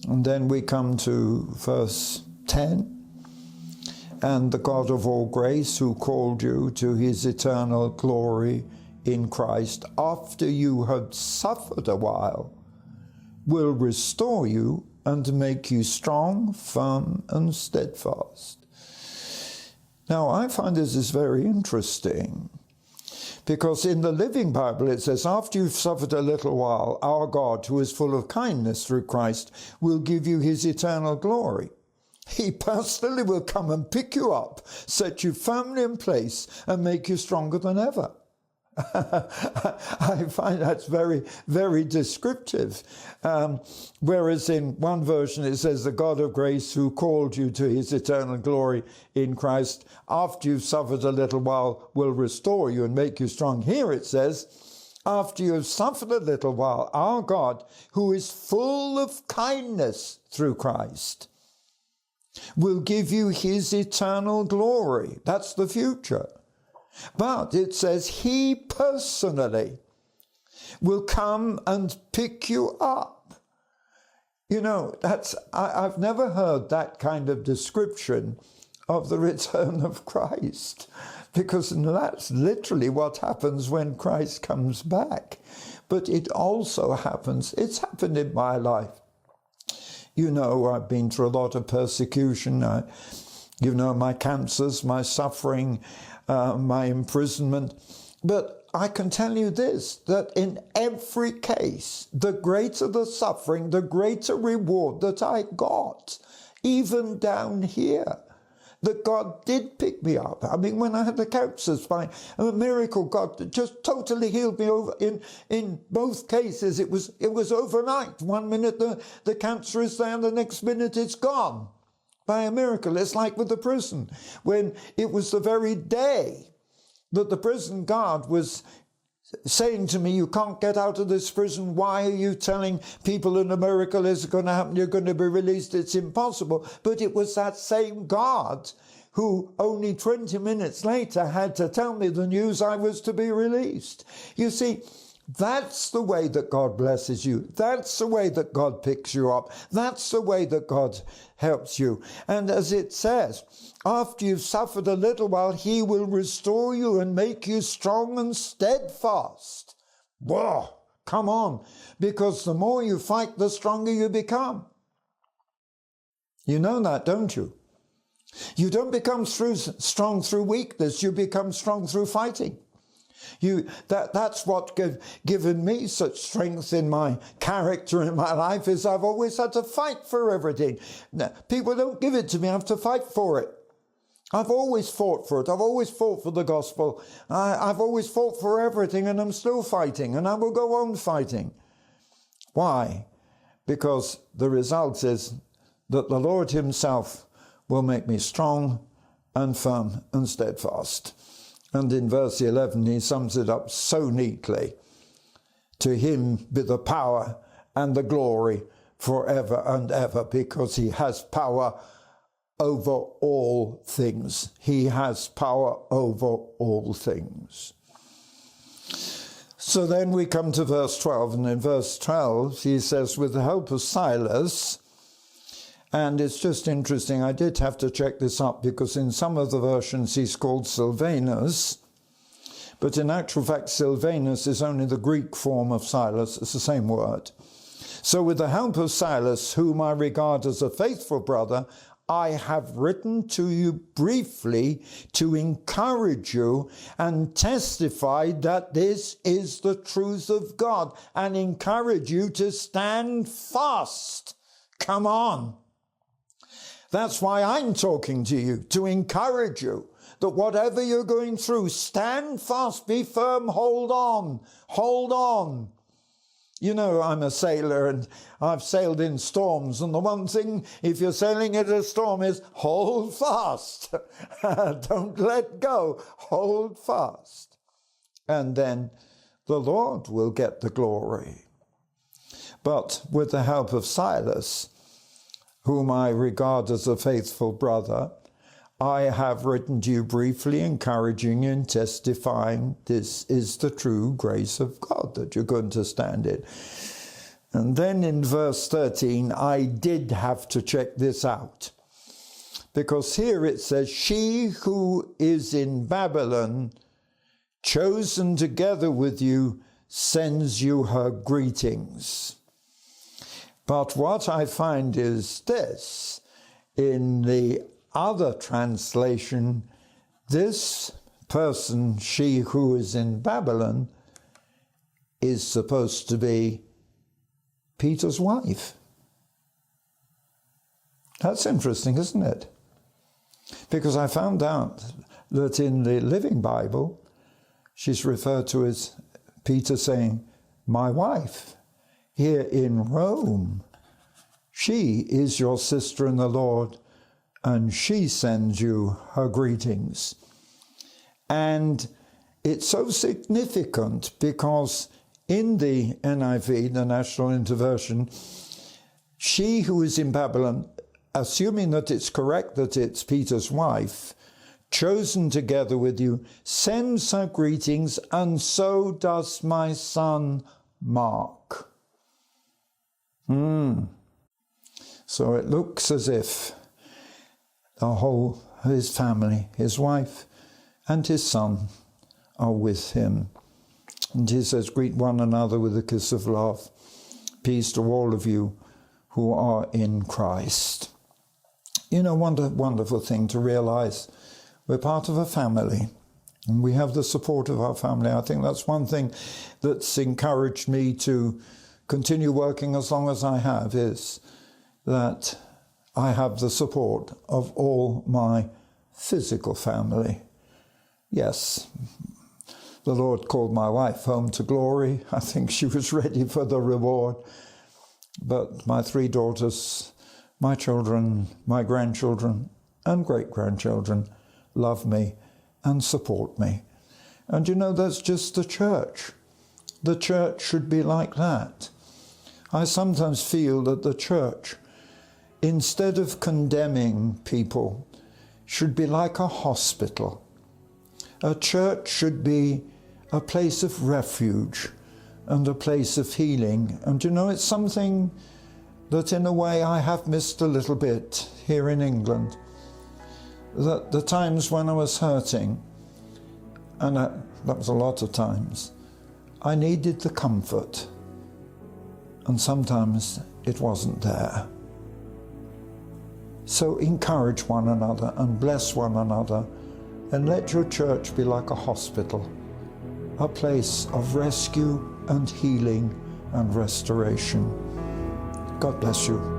And then we come to verse 10. And the God of all grace, who called you to his eternal glory in Christ, after you have suffered a while, will restore you and make you strong, firm, and steadfast. Now, I find this is very interesting, because in the Living Bible it says, after you've suffered a little while, our God, who is full of kindness through Christ, will give you his eternal glory. He personally will come and pick you up, set you firmly in place, and make you stronger than ever. I find that's very, very descriptive. Whereas in one version it says, the God of grace who called you to his eternal glory in Christ, after you've suffered a little while, will restore you and make you strong. Here it says, after you have suffered a little while, our God, who is full of kindness through Christ, will give you his eternal glory. That's the future. But it says he personally will come and pick you up. You know, I've never heard that kind of description of the return of Christ, because that's literally what happens when Christ comes back. But it also happens, it's happened in my life. You know, I've been through a lot of persecution. You know, my cancers, my suffering, my imprisonment. But I can tell you this, that in every case, the greater the suffering, the greater reward that I got, even down here, that God did pick me up. I mean, when I had the cancer spine, a miracle, God just totally healed me over. In both cases, it was overnight. 1 minute the cancer is there, and the next minute it's gone. By a miracle. It's like with the prison, when it was the very day that the prison guard was saying to me, you can't get out of this prison. Why are you telling people a miracle is going to happen? You're going to be released. It's impossible. But it was that same guard who only 20 minutes later had to tell me the news I was to be released. You see, that's the way that God blesses you. That's the way that God picks you up. That's the way that God helps you. And as it says, after you've suffered a little while, he will restore you and make you strong and steadfast. Whoa, come on, because the more you fight, the stronger you become. You know that, don't you? You don't become strong through weakness. You become strong through fighting. That's what given me such strength in my character in my life, is I've always had to fight for everything. Now, people don't give it to me. I have to fight for it. I've always fought for it. I've always fought for the gospel. I've always fought for everything, and I'm still fighting, and I will go on fighting. Why? Because the result is that the Lord himself will make me strong and firm and steadfast. And in verse 11, he sums it up so neatly. To him be the power and the glory forever and ever, because he has power over all things. He has power over all things. So then we come to verse 12, and in verse 12, he says, with the help of Silas, and it's just interesting, I did have to check this up, because in some of the versions he's called Silvanus, but in actual fact Silvanus is only the Greek form of Silas. It's the same word. So with the help of Silas, whom I regard as a faithful brother, I have written to you briefly to encourage you and testify that this is the truth of God, and encourage you to stand fast. Come on. That's why I'm talking to you, to encourage you that whatever you're going through, stand fast, be firm, hold on, hold on. You know, I'm a sailor and I've sailed in storms, and the one thing, if you're sailing in a storm, is hold fast. Don't let go, hold fast. And then the Lord will get the glory. But with the help of Silas, whom I regard as a faithful brother, I have written to you briefly, encouraging you and testifying this is the true grace of God, that you're going to stand it. And then in verse 13, I did have to check this out. Because here it says, she who is in Babylon, chosen together with you, sends you her greetings. But what I find is this. In the other translation, this person, she who is in Babylon, is supposed to be Peter's wife. That's interesting, isn't it? Because I found out that in the Living Bible, she's referred to as Peter saying, my wife. Here in Rome, she is your sister in the Lord, and she sends you her greetings. And it's so significant because in the NIV, the National Interversion, she who is in Babylon, assuming that it's correct that it's Peter's wife, chosen together with you, sends her greetings, and so does my son Mark. So it looks as if his family, his wife and his son are with him. And he says, greet one another with a kiss of love. Peace to all of you who are in Christ. You know, wonderful thing to realize. We're part of a family, and we have the support of our family. I think that's one thing that's encouraged me to continue working as long as I have, is that I have the support of all my physical family. Yes, the Lord called my wife home to glory. I think she was ready for the reward. But my 3 daughters, my children, my grandchildren, and great-grandchildren love me and support me. And you know, that's just the church. The church should be like that. I sometimes feel that the church, instead of condemning people, should be like a hospital. A church should be a place of refuge and a place of healing. And you know, it's something that in a way I have missed a little bit here in England. That the times when I was hurting, and that was a lot of times, I needed the comfort. And sometimes it wasn't there. So encourage one another and bless one another, and let your church be like a hospital, a place of rescue and healing and restoration. God bless you.